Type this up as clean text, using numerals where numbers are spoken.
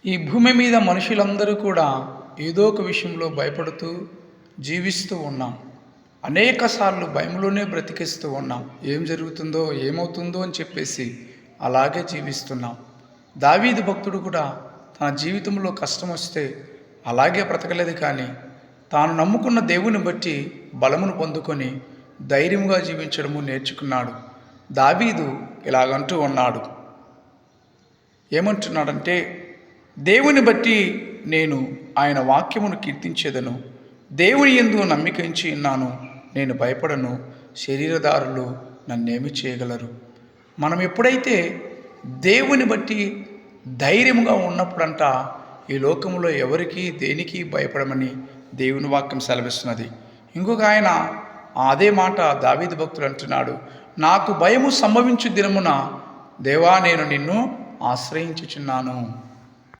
ఈ భూమి మీద మనుషులందరూ కూడా ఏదో ఒక విషయంలో భయపడుతూ జీవిస్తూ ఉన్నాం. అనేక సార్లు భయంలోనే బ్రతికిస్తూ ఉన్నాం. ఏం జరుగుతుందో ఏమవుతుందో అని చెప్పేసి అలాగే జీవిస్తున్నాం. దావీదు భక్తుడు కూడా తన జీవితంలో కష్టం వస్తే అలాగే బ్రతకలేదు, కానీ తాను నమ్ముకున్న దేవుని బట్టి బలమును పొందుకొని ధైర్యంగా జీవించడము నేర్చుకున్నాడు. దావీదు ఇలాగంటూ ఉన్నాడు. ఏమంటున్నాడంటే, దేవుని బట్టి నేను ఆయన వాక్యమును కీర్తించేదను, దేవుని యందు నమ్మిక ఉంచి ఉన్నాను, నేను భయపడను, శరీరదారులు నన్నేమి చేయగలరు. మనం ఎప్పుడైతే దేవుని బట్టి ధైర్యంగా ఉన్నప్పుడంట ఈ లోకంలో ఎవరికి దేనికి భయపడమని దేవుని వాక్యం సెలవిస్తున్నది. ఇంకొక ఆయన అదే మాట దావీదు భక్తుడు అంటున్నాడు, నాకు భయము సంభవించు దినమున దేవా నేను నిన్ను ఆశ్రయించుచున్నాను.